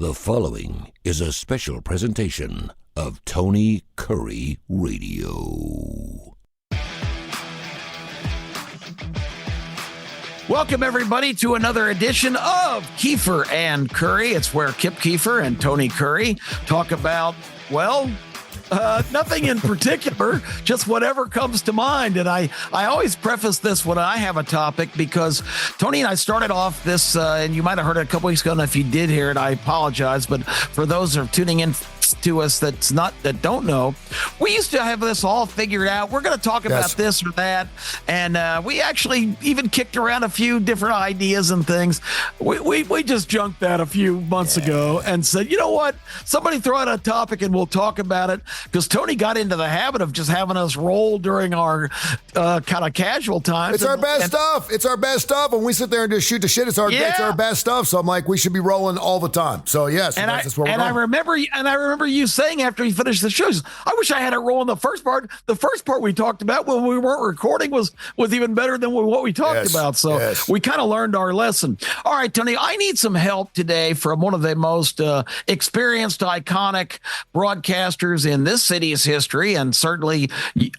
The following is a special presentation of Tony Kurre Radio. Welcome, everybody, to another edition of Keefer and Kurre. It's where Kip Keefer and Tony Kurre talk about, well, nothing in particular, just whatever comes to mind. And I always preface this when I have a topic because Tony and I started off this, and you might have heard it a couple weeks ago. And if you did hear it, I apologize. But for those that are tuning in to us that don't know, we used to have this all figured out. We're going to talk about this or that. And we actually even kicked around a few different ideas and things. We just junked that a few months ago and said, you know what? Somebody throw out a topic and we'll talk about it. Because Tony got into the habit of just having us roll during our kind of casual times. It's our best stuff. It's our best stuff. When we sit there and just shoot the shit, it's our best stuff. So I'm like, we should be rolling all the time. So yes, that's where we're going. I remember you saying after you finished the shows, I wish I had it rolling the first part. The first part we talked about when we weren't recording was even better than what we talked about. So we kind of learned our lesson. All right, Tony, I need some help today from one of the most experienced, iconic broadcasters in this city's history, and certainly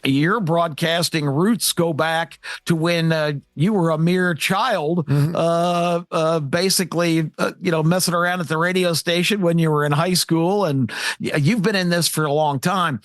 your broadcasting roots go back to when you were a mere child, basically, messing around at the radio station when you were in high school, and you've been in this for a long time.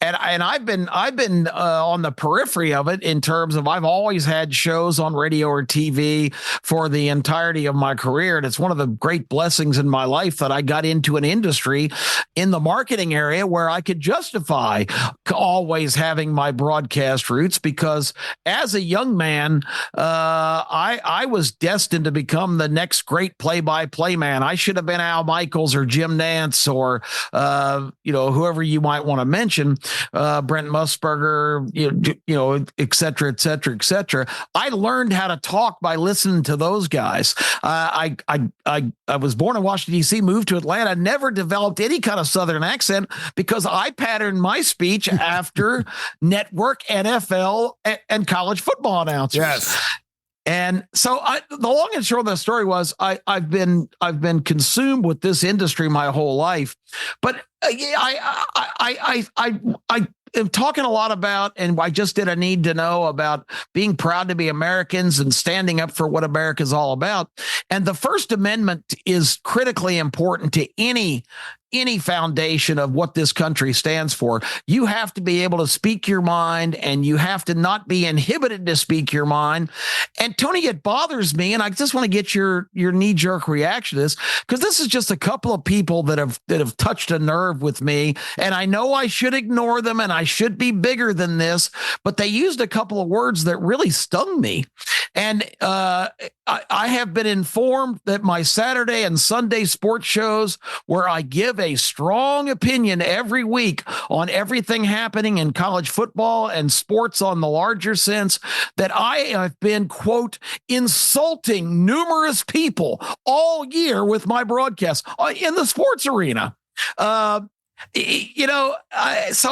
And I've been on the periphery of it in terms of I've always had shows on radio or TV for the entirety of my career. And it's one of the great blessings in my life that I got into an industry in the marketing area where I could justify always having my broadcast roots, because as a young man, I was destined to become the next great play-by-play man. I should have been Al Michaels or Jim Nantz or, whoever you might want to mention. Brent Musburger, et cetera, et cetera, et cetera. I learned how to talk by listening to those guys. I was born in Washington, D.C., moved to Atlanta, never developed any kind of Southern accent because I patterned my speech after network, NFL, and college football announcers. Yes. And so the long and short of the story was I've been consumed with this industry my whole life, but I am talking a lot about, and I just did a need to know about being proud to be Americans and standing up for what America is all about. And the First Amendment is critically important to any foundation of what this country stands for. You have to be able to speak your mind, and you have to not be inhibited to speak your mind. And Tony, it bothers me, and I just want to get your knee-jerk reaction to this, because this is just a couple of people that have touched a nerve with me, and I know I should ignore them and I should be bigger than this, but they used a couple of words that really stung me. And I have been informed that my Saturday and Sunday sports shows, where I give a strong opinion every week on everything happening in college football and sports on the larger sense, that I have been, quote, insulting numerous people all year with my broadcasts in the sports arena. So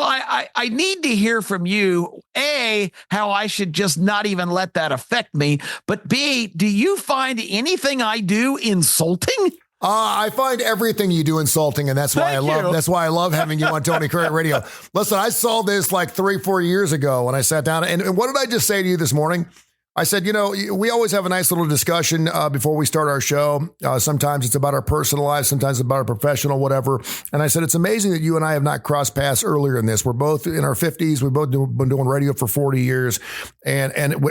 I need to hear from you, A, how I should just not even let that affect me, but B, do you find anything I do insulting? I find everything you do insulting, and that's why I love having you on Tony Kurre Radio. Listen, I saw this like 3-4 years ago when I sat down, and what did I just say to you this morning? I said, we always have a nice little discussion before we start our show. Sometimes it's about our personal lives, sometimes it's about our professional, whatever. And I said, it's amazing that you and I have not crossed paths earlier in this. We're both in our 50s. We've both been doing radio for 40 years. And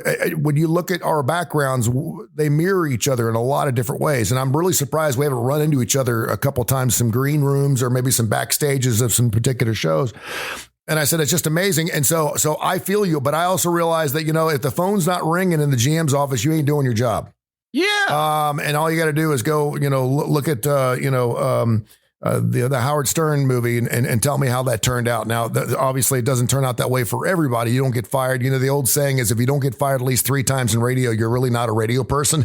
when you look at our backgrounds, they mirror each other in a lot of different ways. And I'm really surprised we haven't run into each other a couple of times, some green rooms or maybe some backstages of some particular shows. And I said, it's just amazing. And so I feel you, but I also realize that, if the phone's not ringing in the GM's office, you ain't doing your job. Yeah. And all you got to do is go, look at, the Howard Stern movie and tell me how that turned out. Now, obviously, it doesn't turn out that way for everybody. You don't get fired. The old saying is, if you don't get fired at least 3 times in radio, you're really not a radio person.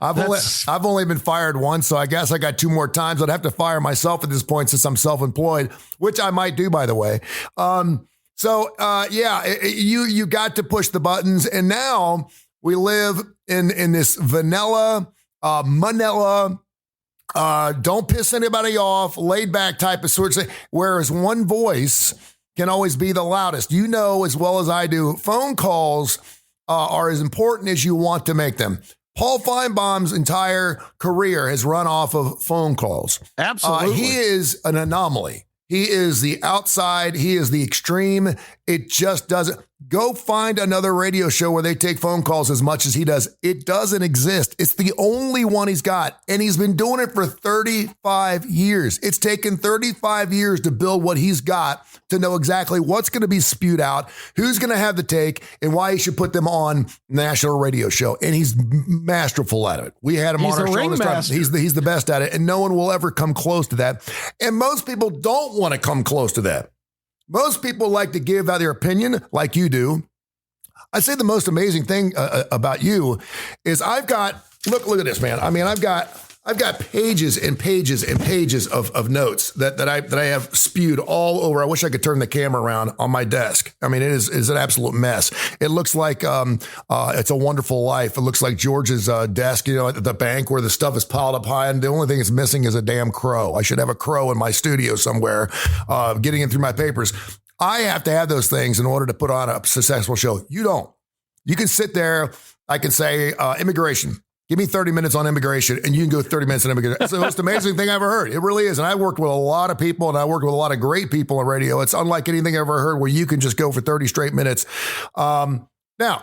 I've only been fired once, so I guess I got 2 more times. I'd have to fire myself at this point since I'm self-employed, which I might do, by the way. You got to push the buttons, and now we live in this vanilla, Manila, Don't piss anybody off, laid back type of sort of thing. Whereas one voice can always be the loudest. You know as well as I do, phone calls are as important as you want to make them. Paul Feinbaum's entire career has run off of phone calls. Absolutely. He is an anomaly. He is the outside. He is the extreme. It just doesn't. Go find another radio show where they take phone calls as much as he does. It doesn't exist. It's the only one he's got. And he's been doing it for 35 years. It's taken 35 years to build what he's got, to know exactly what's going to be spewed out, who's going to have the take, and why he should put them on national radio show. And he's masterful at it. We had him on our show this time. He's the best at it. And no one will ever come close to that. And most people don't want to come close to that. Most people like to give out their opinion like you do. I say the most amazing thing about you is I've got, look at this, man. I mean, I've got pages and pages and pages of notes that I have spewed all over. I wish I could turn the camera around on my desk. I mean, it is an absolute mess. It looks like It's a Wonderful Life. It looks like George's desk, at the bank where the stuff is piled up high, and the only thing it's missing is a damn crow. I should have a crow in my studio somewhere, getting in through my papers. I have to have those things in order to put on a successful show. You don't. You can sit there. I can say immigration. Give me 30 minutes on immigration, and you can go 30 minutes on immigration. It's the most amazing thing I've ever heard. It really is. And I worked with a lot of people, and I worked with a lot of great people on radio. It's unlike anything I've ever heard where you can just go for 30 straight minutes. Now,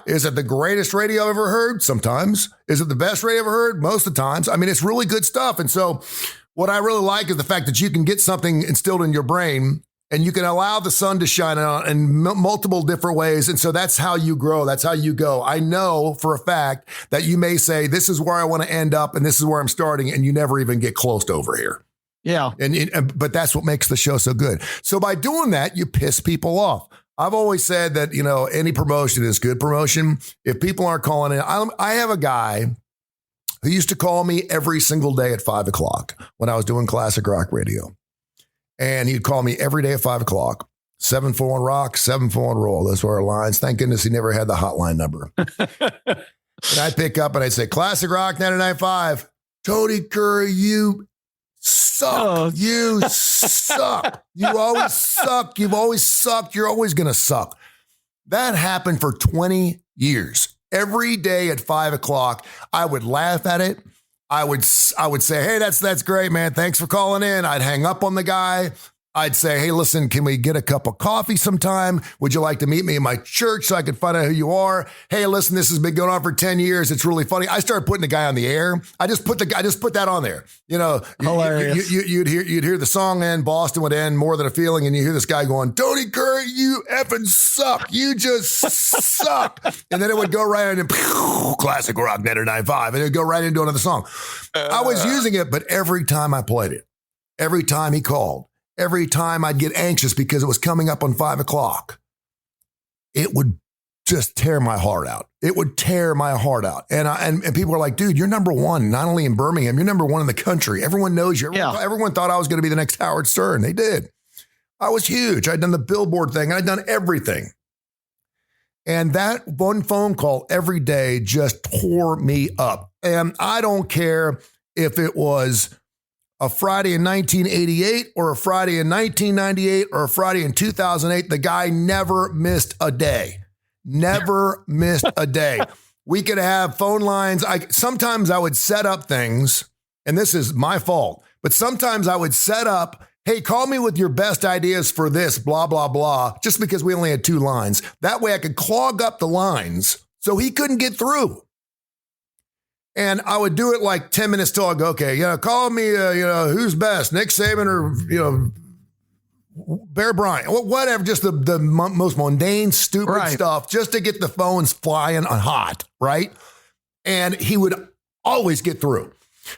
is it the greatest radio I've ever heard? Sometimes. Is it the best radio I've ever heard? Most of the times. I mean, it's really good stuff. And so what I really like is the fact that you can get something instilled in your brain, and you can allow the sun to shine on in multiple different ways. And so that's how you grow. That's how you go. I know for a fact that you may say, this is where I want to end up, and this is where I'm starting, and you never even get close to over here. Yeah. But that's what makes the show so good. So by doing that, you piss people off. I've always said that, any promotion is good promotion. If people aren't calling in, I have a guy who used to call me every single day at 5 o'clock when I was doing classic rock radio. And he'd call me every day at 5 o'clock, 741 rock, 741 roll. Those were our lines. Thank goodness he never had the hotline number. And I'd pick up and I'd say, classic rock 99.5. Tony Kurre, you suck. Oh. You suck. You always suck. You've always sucked. You're always going to suck. That happened for 20 years. Every day at 5 o'clock, I would laugh at it. I would say, hey, that's great, man. Thanks for calling in. I'd hang up on the guy. I'd say, hey, listen, can we get a cup of coffee sometime? Would you like to meet me in my church so I could find out who you are? Hey, listen, this has been going on for 10 years. It's really funny. I started putting the guy on the air. I just put that on there. Hilarious. You'd hear the song end, Boston would end, More Than a Feeling, and you hear this guy going, Tony Kurre, you effing suck. You just suck. And then it would go right into classic rock 99.5, and it'd go right into another song. I was using it, but every time I played it, every time he called, every time I'd get anxious because it was coming up on 5 o'clock, it would just tear my heart out. It would tear my heart out. And people are like, dude, you're number one, not only in Birmingham, you're number one in the country. Everyone knows you. Everyone thought I was going to be the next Howard Stern. They did. I was huge. I'd done the billboard thing. I'd done everything. And that one phone call every day just tore me up. And I don't care if it was a Friday in 1988 or a Friday in 1998 or a Friday in 2008. The guy never missed a day. Never missed a day. We could have phone lines. Sometimes I would set up things, and this is my fault, but sometimes I would set up, hey, call me with your best ideas for this, blah, blah, blah, just because we only had 2 lines. That way I could clog up the lines so he couldn't get through. And I would do it like 10 minutes till I go, okay, call me, who's best, Nick Saban or, Bear Bryant, whatever, just the most mundane, stupid stuff, just to get the phones flying hot, right? And he would always get through.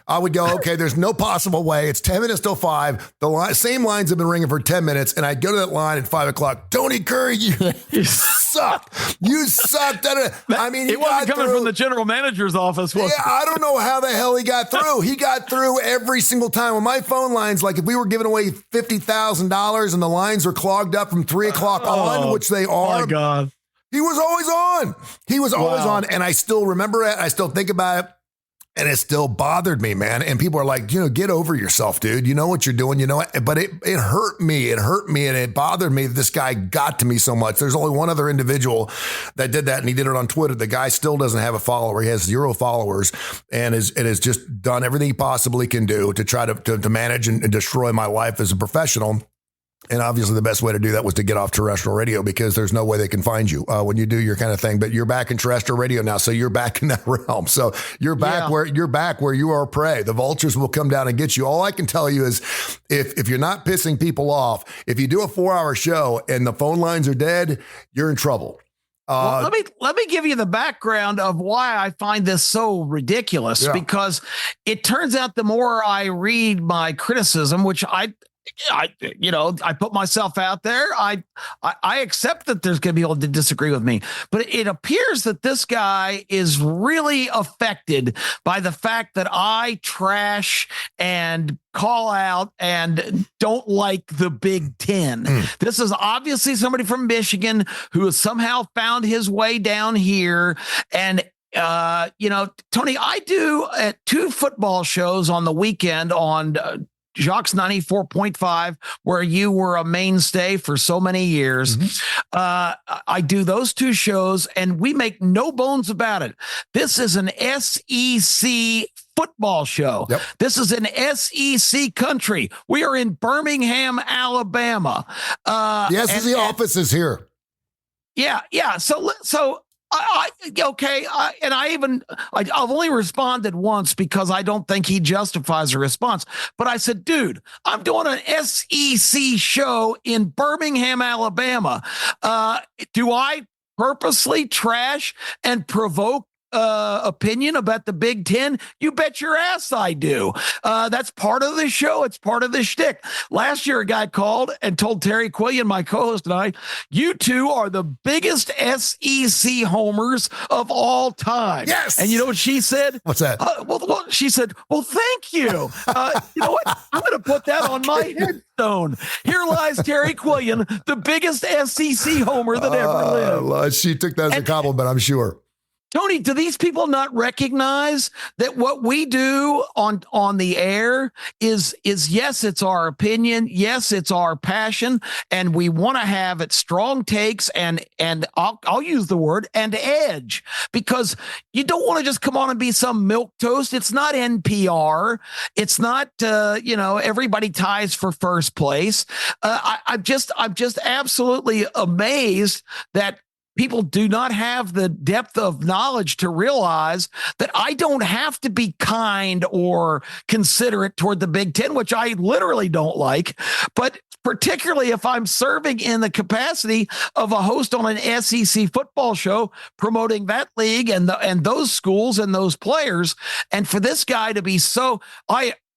I would go, okay, there's no possible way. It's 10 minutes till 5. The same lines have been ringing for 10 minutes. And I'd go to that line at 5 o'clock. Tony Kurre, you suck. You suck. I mean, he wasn't coming from the general manager's office. I don't know how the hell he got through. He got through every single time. On my phone lines, like if we were giving away $50,000 and the lines were clogged up from 3 o'clock on, which they are. My God. He was always on. He was always on. And I still remember it. I still think about it. And it still bothered me, man. And people are like, get over yourself, dude. You know what you're doing. You know what? But it hurt me. It hurt me. And it bothered me that this guy got to me so much. There's only one other individual that did that. And he did it on Twitter. The guy still doesn't have a follower. He has 0 followers and has just done everything he possibly can do to try to manage and destroy my life as a professional. And obviously the best way to do that was to get off terrestrial radio because there's no way they can find you when you do your kind of thing. But you're back in terrestrial radio now. So you're back in that realm. So you're back where you are prey. The vultures will come down and get you. All I can tell you is if you're not pissing people off, if you do a 4-hour show and the phone lines are dead, you're in trouble. Well, let me give you the background of why I find this so ridiculous, because it turns out the more I read my criticism, which I put myself out there. I accept that there's going to be people to disagree with me, but it appears that this guy is really affected by the fact that I trash and call out and don't like the Big Ten. This is obviously somebody from Michigan who has somehow found his way down here. And Tony, I do 2 football shows on the weekend on Jocks 94.5, where you were a mainstay for so many years. I do those 2 shows, and we make no bones about it. This is an SEC football show. Yep. This is an SEC country. We are in Birmingham, Alabama. The SEC office is here. Yeah. So I've only responded once because I don't think he justifies a response. But I said, dude, I'm doing an SEC show in Birmingham, Alabama. Do I purposely trash and provoke opinion about the Big Ten? You bet your ass I do. That's part of the show. It's part of the shtick. Last year, a guy called and told Terry Quillian, my co-host, and I, you 2 are the biggest SEC homers of all time. Yes. And you know what she said? What's that? She said, well, thank you. You know what? I'm going to put that on my headstone. Here lies Terry Quillian, the biggest SEC homer that ever lived. She took that as a compliment, I'm sure. Tony, do these people not recognize that what we do on the air is yes, it's our opinion. Yes, it's our passion. And we want to have it strong takes and I'll use the word and edge, because you don't want to just come on and be some milquetoast. It's not NPR. It's not, everybody ties for first place. I'm just absolutely amazed that people do not have the depth of knowledge to realize that I don't have to be kind or considerate toward the Big Ten, which I literally don't like. But particularly if I'm serving in the capacity of a host on an SEC football show promoting that league and those schools and those players, and for this guy to be so,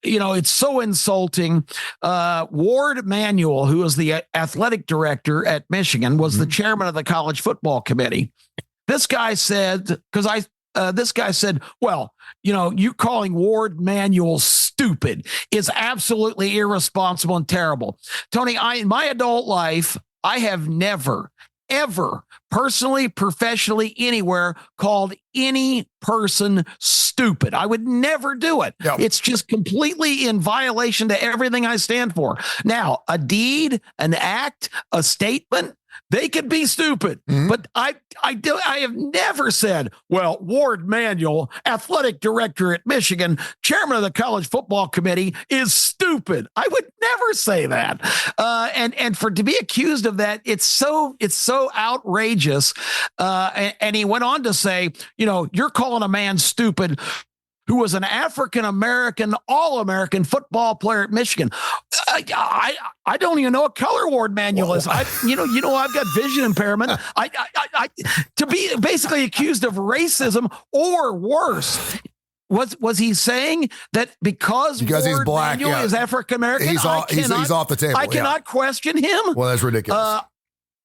it's so insulting. Ward Manuel, who is the athletic director at Michigan, was the chairman of the college football committee. This guy said, well, you calling Ward Manuel stupid is absolutely irresponsible and terrible. Tony, in my adult life, I have never, ever personally, professionally, anywhere called any person stupid. I would never do it. Yep. It's just completely in violation to everything I stand for. Now, a deed, an act, a statement, they could be stupid, but I have never said, well, Ward Manuel, athletic director at Michigan, chairman of the college football committee, is stupid. I would never say that. And to be accused of that, it's so outrageous. And he went on to say, you're calling a man stupid who was an African-American, all-American football player at Michigan. I don't even know what color Ward Manuel is. I've got vision impairment. To be basically accused of racism or worse. Was he saying that because Ward he's black, Manuel is African-American, he's off the table. I cannot question him? Well, that's ridiculous.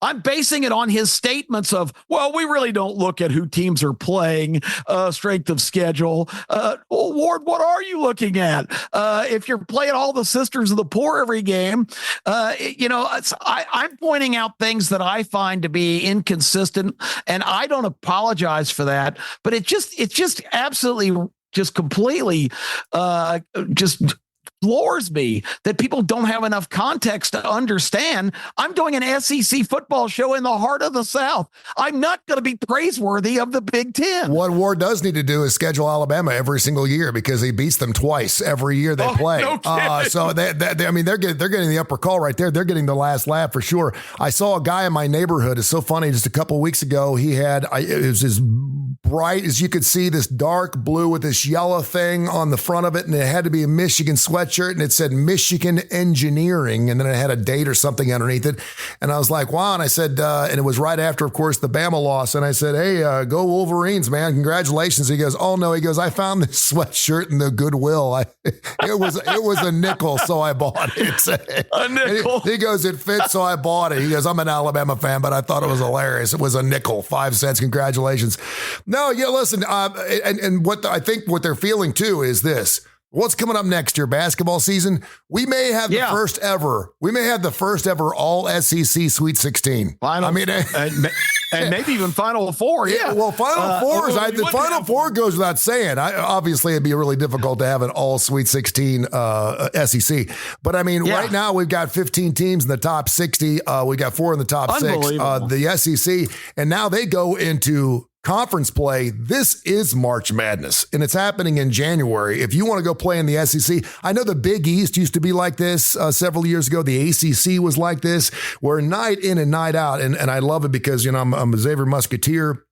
I'm basing it on his statements of, well, we really don't look at who teams are playing, strength of schedule. Ward, what are you looking at? If you're playing all the Sisters of the Poor every game, I'm pointing out things that I find to be inconsistent, and I don't apologize for that. But it's just absolutely just completely just floors me that people don't have enough context to understand. I'm doing an SEC football show in the heart of the South. I'm not going to be praiseworthy of the Big Ten. What Ward does need to do is schedule Alabama every single year because he beats them twice every year they play. No so they're getting the upper call right there. They're getting the last laugh for sure. I saw a guy in my neighborhood. It's so funny. Just a couple of weeks ago, he had it was as bright as you could see, this dark blue with this yellow thing on the front of it, and it had to be a Michigan sweatshirt, and it said Michigan Engineering, and then it had a date or something underneath it. And I was like, wow. And I said, and it was right after, of course, the Bama loss. And I said, hey, go Wolverines, man. Congratulations. He goes, oh no. He goes, I found this sweatshirt in the Goodwill. It was a nickel, so I bought it. A nickel. He goes, it fits, so I bought it. He goes, I'm an Alabama fan, but I thought it was hilarious. It was a nickel, 5 cents. Congratulations. No, yeah, listen, and what I think what they're feeling too is this. What's coming up next year, basketball season? We may have the first ever all SEC Sweet 16. Final, and maybe even Final Four. Yeah. Well, Final Four is the Final Four goes without saying. Obviously, it'd be really difficult to have an all Sweet 16 SEC. But I mean, right now we've got 15 teams in the top 60. We got 4 in the top 6. The SEC, and now they go into conference play. This is March Madness, and it's happening in January. If you want to go play in the SEC, I know the Big East used to be like this several years ago. The ACC was like this, where night in and night out, and I love it because, I'm a Xavier Musketeer.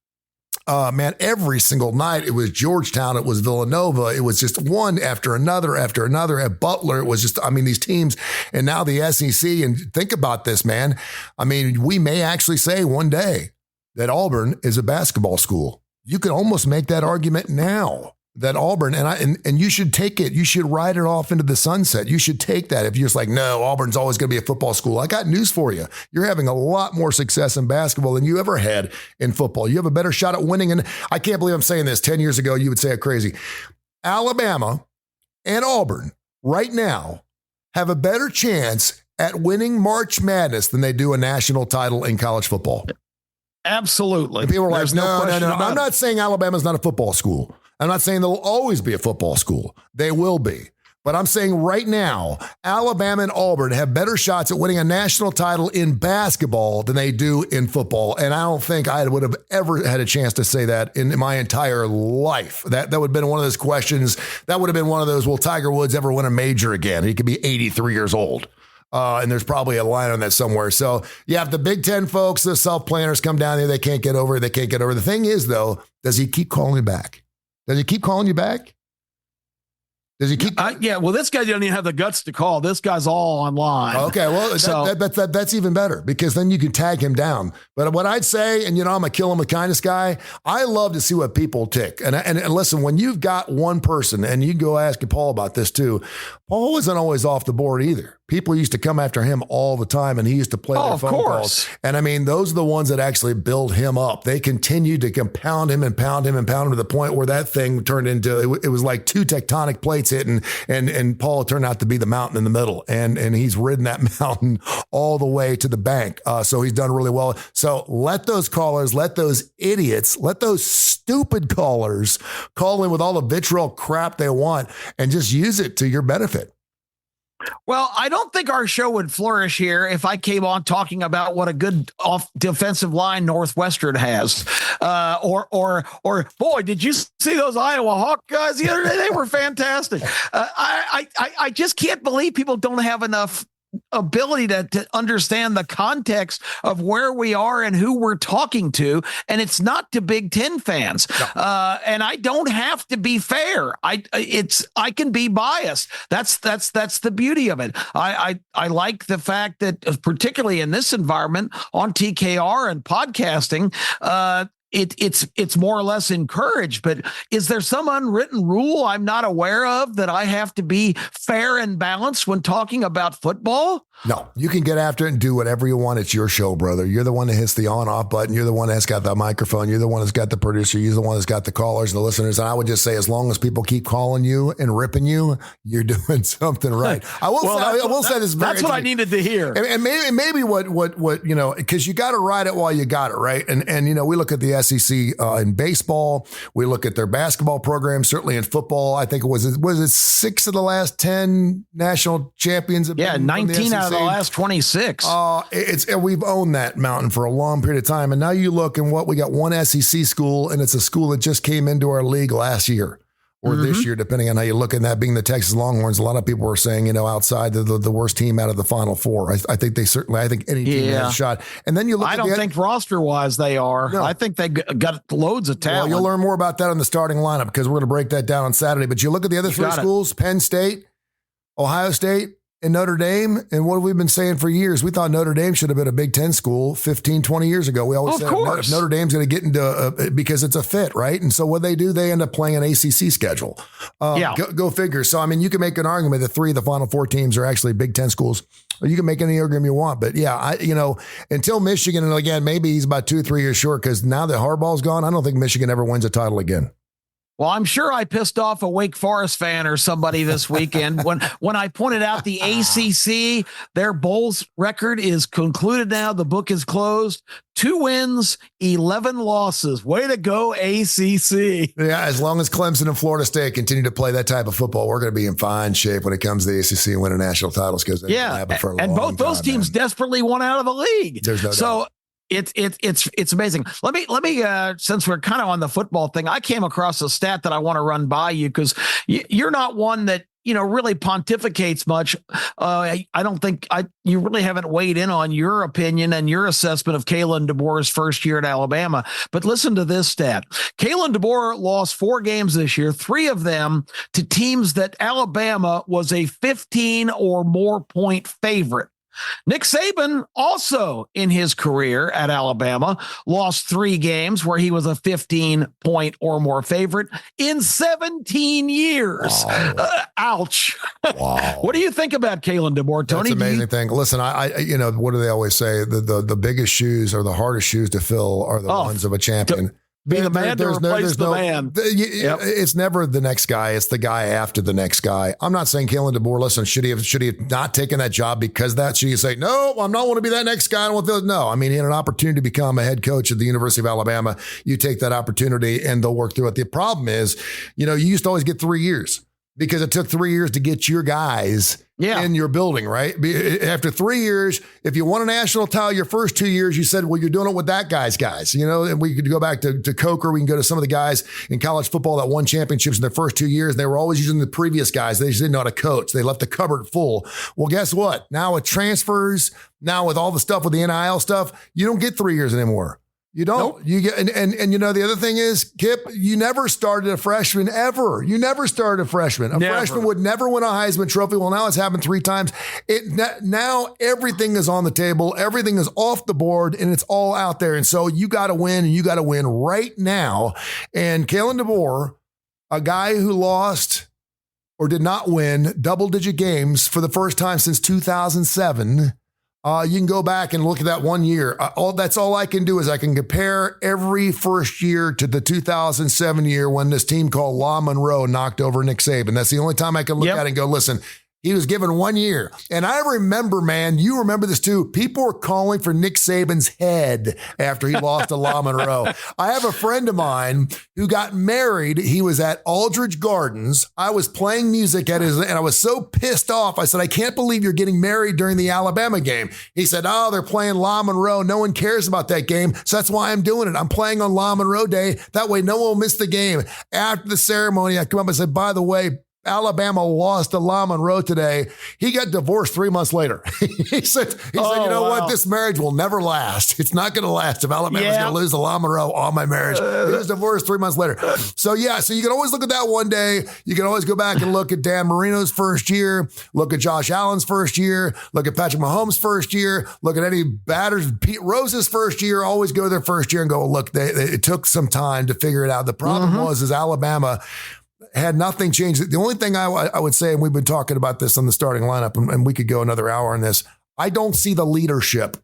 Man, every single night it was Georgetown, it was Villanova, it was just one after another. At Butler, it was just, these teams, and now the SEC. And think about this, man. We may actually say one day that Auburn is a basketball school. You could almost make that argument now that Auburn, and you should take it. You should ride it off into the sunset. You should take that. If you're just like, no, Auburn's always going to be a football school. I got news for you. You're having a lot more success in basketball than you ever had in football. You have a better shot at winning. And I can't believe I'm saying this. 10 years ago, you would say it crazy. Alabama and Auburn right now have a better chance at winning March Madness than they do a national title in college football. Absolutely. And people are like, no. I'm it. not saying Alabama's not a football school. I'm not saying they'll always be a football school. They will be. But I'm saying right now, Alabama and Auburn have better shots at winning a national title in basketball than they do in football. And I don't think I would have ever had a chance to say that in my entire life. That would have been one of those questions. That would have been one of those, will Tiger Woods ever win a major again? He could be 83 years old. And there's probably a line on that somewhere. So, if the Big Ten folks, the self-planners come down there, they can't get over it. The thing is, though, does he keep calling you back? Does he keep calling you back? Does he keep? Well, this guy doesn't even have the guts to call. This guy's all online. Okay, well, that's even better because then you can tag him down. But what I'd say, and I'm a kill him with kindness guy, I love to see what people tick. And listen, when you've got one person, and you go ask Paul about this too, Paul wasn't always off the board either. People used to come after him all the time, and he used to play their phone calls. And those are the ones that actually build him up. They continued to pound him to the point where that thing turned into, it was like 2 tectonic plates hitting, and Paul turned out to be the mountain in the middle. And he's ridden that mountain all the way to the bank. So he's done really well. So let those callers, let those idiots, let those stupid callers call in with all the vitriol crap they want and just use it to your benefit. Well, I don't think our show would flourish here if I came on talking about what a good defensive line Northwestern has, or boy, did you see those Iowa Hawk guys the other day? They were fantastic. I just can't believe people don't have enough ability to understand the context of where we are and who we're talking to. And it's not to Big Ten fans. No. And I don't have to be fair. I can be biased. That's the beauty of it. I like the fact that particularly in this environment on TKR and podcasting, it's more or less encouraged, but is there some unwritten rule I'm not aware of that I have to be fair and balanced when talking about football? No, you can get after it and do whatever you want. It's your show, brother. You're the one that hits the on-off button. You're the one that's got the microphone. You're the one that's got the producer. You're the one that's got the callers and the listeners. And I would just say, as long as people keep calling you and ripping you, you're doing something right. I will say this. That's what I needed to hear. And maybe what because you got to ride it while you got it, right? And we look at the SEC in baseball. We look at their basketball program, certainly in football. I think was it 6 of the last 10 national champions? Have been 19 out of the last 26. We've owned that mountain for a long period of time. And now you look and we got one SEC school, and it's a school that just came into our league last year. Or this year, depending on how you look at that, being the Texas Longhorns. A lot of people were saying, outside the worst team out of the Final Four. I think any team has a shot. And then you look I don't think roster-wise they are. No. I think they got loads of talent. Well, you'll learn more about that on the starting lineup because we're going to break that down on Saturday. But you look at the other three schools, Penn State, Ohio State, and Notre Dame. And what have we been saying for years? We thought Notre Dame should have been a Big Ten school 15, 20 years ago. We always said Notre Dame's going to get into because it's a fit, right? And so what they do, they end up playing an ACC schedule. Go figure. So, I mean, you can make an argument that 3 of the Final 4 teams are actually Big Ten schools. Or you can make any argument you want. But, until Michigan, and again, maybe he's about 2 or 3 years short because now that Harbaugh's gone, I don't think Michigan ever wins a title again. Well, I'm sure I pissed off a Wake Forest fan or somebody this weekend when I pointed out the ACC, their bowls record is concluded now. The book is closed. 2 wins, 11 losses. Way to go, ACC. Yeah, as long as Clemson and Florida State continue to play that type of football, we're going to be in fine shape when it comes to the ACC and winning national titles because and both those teams desperately want out of the league. There's no doubt. It's amazing. Let me since we're kind of on the football thing, I came across a stat that I want to run by you because you're not one that really pontificates much. I don't think you really haven't weighed in on your opinion and your assessment of Kalen DeBoer's first year at Alabama. But listen to this stat. Kalen DeBoer lost 4 games this year, 3 of them to teams that Alabama was a 15 or more point favorite. Nick Saban also in his career at Alabama lost 3 games where he was a 15-point or more favorite in 17 years. Wow. Ouch. Wow. What do you think about Kalen DeBoer, Tony? That's an amazing thing. Listen, I what do they always say? The biggest shoes or the hardest shoes to fill are the ones of a champion. Be the man to replace the man. It's never the next guy. It's the guy after the next guy. I'm not saying Kalen DeBoer, listen, should he have not taken that job because that? Should he say, no, I'm not want to be that next guy? I don't want no. I mean, he had an opportunity to become a head coach at the University of Alabama. You take that opportunity and they'll work through it. The problem is, you used to always get 3 years because it took 3 years to get your guys in your building, right? After 3 years, if you won a national title your first 2 years, you said, well, you're doing it with that guy's guys, and we could go back to Coker. We can go to some of the guys in college football that won championships in their first 2 years. They were always using the previous guys. They just didn't know how to coach. They left the cupboard full. Well, guess what? Now with transfers, now with all the stuff with the NIL stuff, you don't get 3 years anymore. You don't. Nope. You get and the other thing is, Kip, you never started a freshman ever. You never started a freshman. A freshman would never win a Heisman Trophy. Well, now it's happened 3 times. Now everything is on the table. Everything is off the board, and it's all out there. And so you got to win, and you got to win right now. And Kalen DeBoer, a guy who lost or did not win double-digit games for the first time since 2007. You can go back and look at that 1 year. That's all I can do is I can compare every first year to the 2007 year when this team called La Monroe knocked over Nick Saban. That's the only time I can look at it and go, listen, he was given 1 year. And I remember, man, you remember this too. People were calling for Nick Saban's head after he lost to La Monroe. I have a friend of mine who got married. He was at Aldridge Gardens. I was playing music and I was so pissed off. I said, I can't believe you're getting married during the Alabama game. He said, oh, they're playing La Monroe. No one cares about that game. So that's why I'm doing it. I'm playing on La Monroe Day. That way no one will miss the game. After the ceremony, I come up and said, by the way, Alabama lost to La Monroe today. He got divorced 3 months later. he said, you know what? This marriage will never last. It's not going to last if Alabama's going to lose to La Monroe on my marriage. He was divorced 3 months later. So you can always look at that one day. You can always go back and look at Dan Marino's first year, look at Josh Allen's first year, look at Patrick Mahomes' first year, look at any batters, Pete Rose's first year, always go to their first year and go, look, it took some time to figure it out. The problem was Alabama had nothing changed. The only thing I would say, and we've been talking about this on the starting lineup, and we could go another hour on this, I don't see the leadership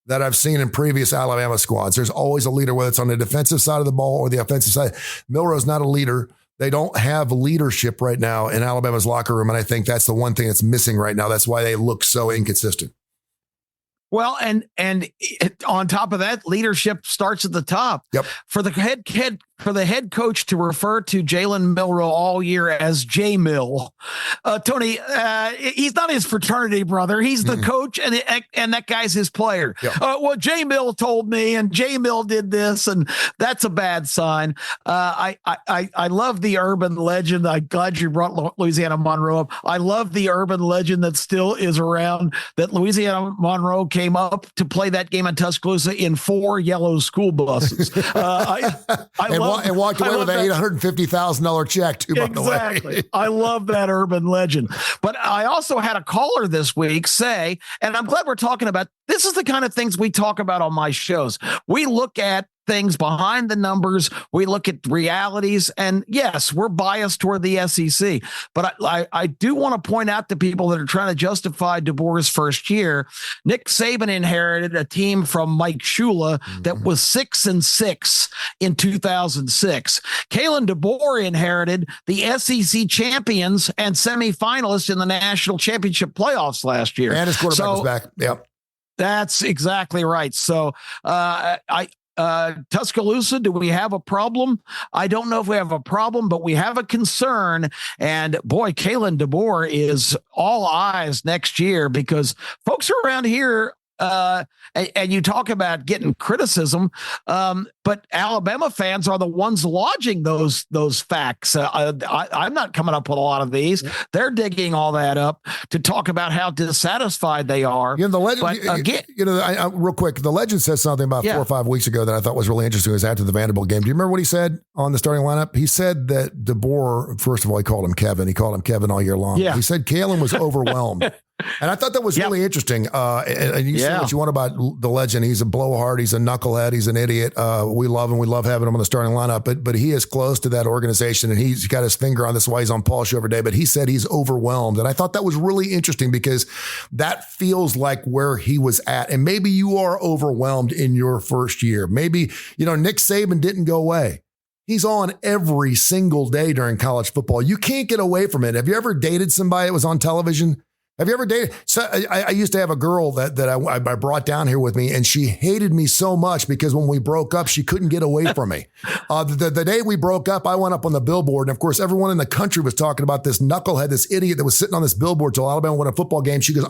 that I've seen in previous Alabama squads. There's always a leader, whether it's on the defensive side of the ball or the offensive side. Milrow's not a leader. They don't have leadership right now in Alabama's locker room, and I think that's the one thing that's missing right now. That's why they look so inconsistent. Well, and on top of that, leadership starts at the top. Yep. For the head coach to refer to Jalen Milroe all year as J Mill, Tony, he's not his fraternity brother. He's the coach, and that guy's his player. Yep. Well, J Mill told me, and J Mill did this, and that's a bad sign. I love the urban legend. I'm glad you brought Louisiana Monroe up. I love the urban legend that still is around that Louisiana Monroe came up to play that game in Tuscaloosa in 4 yellow school buses. And walked away with an $850,000 check too, by the way. Exactly. I love that urban legend. But I also had a caller this week say, and I'm glad we're talking about, this is the kind of things we talk about on my shows. We look at things behind the numbers. We look at realities, and yes, we're biased toward the SEC, but I do want to point out to people that are trying to justify DeBoer's first year, Nick Saban inherited a team from Mike Shula that was 6-6 in 2006. Kalen DeBoer inherited the SEC champions and semifinalists in the national championship playoffs last year. And his quarterback was back. Yep. That's exactly right. So Tuscaloosa, do we have a problem? I don't know if we have a problem, but we have a concern. And boy, Kalen DeBoer is all eyes next year because folks around here, and you talk about getting criticism, but Alabama fans are the ones lodging those facts. I'm not coming up with a lot of these. They're digging all that up to talk about how dissatisfied they are. The legend, but again, real quick, the legend said something about 4 or 5 weeks ago that I thought was really interesting. It was after the Vanderbilt game. Do you remember what he said on the starting lineup? He said that DeBoer, first of all, he called him Kevin. He called him Kevin all year long. Yeah. He said Kalen was overwhelmed. And I thought that was really interesting. And you say what you want about the legend. He's a blowhard. He's a knucklehead. He's an idiot. We love him. We love having him on the starting lineup. But he is close to that organization, and he's got his finger on this. Why he's on Paul's show every day. But he said he's overwhelmed, and I thought that was really interesting because that feels like where he was at. And maybe you are overwhelmed in your first year. Maybe Nick Saban didn't go away. He's on every single day during college football. You can't get away from it. Have you ever dated somebody that was on television? Have you ever dated? So I used to have a girl that I brought down here with me, and she hated me so much because when we broke up, she couldn't get away from me. The day we broke up, I went up on the billboard, and of course, everyone in the country was talking about this knucklehead, this idiot that was sitting on this billboard till Alabama won a football game. She goes,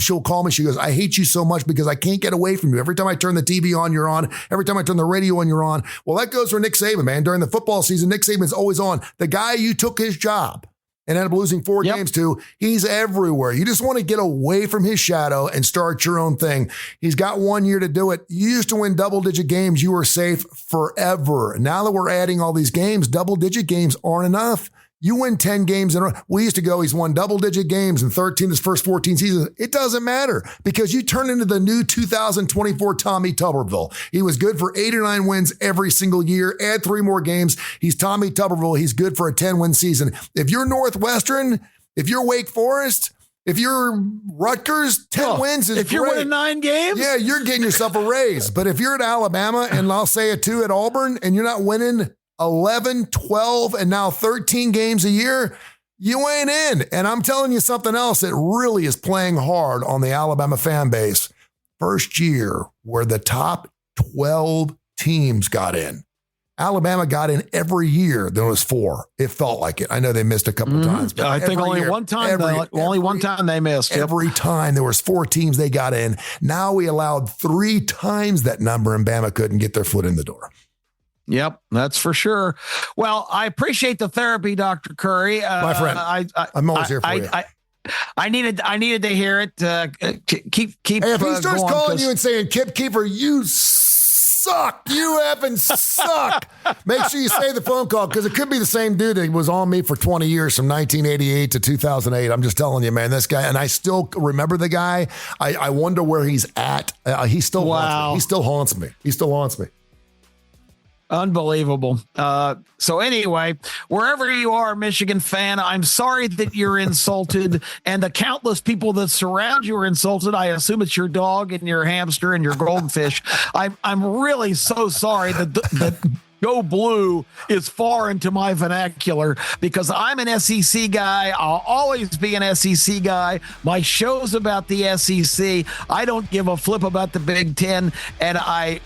she'll call me. She goes, I hate you so much because I can't get away from you. Every time I turn the TV on, you're on. Every time I turn the radio on, you're on. Well, that goes for Nick Saban, man. During the football season, Nick Saban's always on. The guy you took his job and ended up losing 4 games to, he's everywhere. You just want to get away from his shadow and start your own thing. He's got 1 year to do it. You used to win double-digit games. You were safe forever. Now that we're adding all these games, double-digit games aren't enough. You win 10 games in a row. We used to go, he's won double-digit games in 13 his first 14 seasons. It doesn't matter because you turn into the new 2024 Tommy Tuberville. He was good for 8 or 9 wins every single year. Add 3 more games. He's Tommy Tuberville. He's good for a 10-win season. If you're Northwestern, if you're Wake Forest, if you're Rutgers, 10 wins is if you're great. winning 9 games, yeah, you're getting yourself a raise. But if you're at Alabama and I'll say a 2 at Auburn and you're not winning 11, 12, and now 13 games a year, you ain't in. And I'm telling you something else that really is playing hard on the Alabama fan base. First year where the top 12 teams got in. Alabama got in every year. There was 4. It felt like it. I know they missed a couple times. But I think only year, one time. Only one time they missed. Every time there was 4 teams they got in. Now we allowed 3 times that number, and Bama couldn't get their foot in the door. Yep, that's for sure. Well, I appreciate the therapy, Dr. Curry. My friend, I'm always here for you. I needed to hear it. Keep. Hey, if he starts going, calling you and saying, "Kip Keefer, you suck. You effing suck," make sure you say the phone call because it could be the same dude that was on me for 20 years from 1988 to 2008. I'm just telling you, man, this guy, and I still remember the guy. I wonder where he's at. He still haunts me. He still haunts me. He still haunts me. Unbelievable. So anyway, wherever you are, Michigan fan, I'm sorry that you're insulted and the countless people that surround you are insulted. I assume it's your dog and your hamster and your goldfish. I'm really so sorry that go blue is far into my vernacular because I'm an SEC guy. I'll always be an SEC guy. My show's about the SEC. I don't give a flip about the Big Ten, and I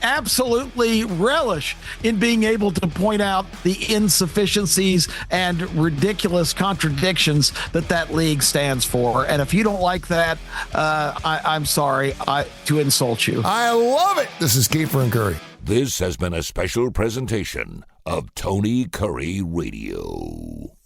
absolutely relish in being able to point out the insufficiencies and ridiculous contradictions that league stands for. And if you don't like that, I'm sorry to insult you. I love it. This is Keefer and Kurre. This has been a special presentation of Tony Kurre Radio.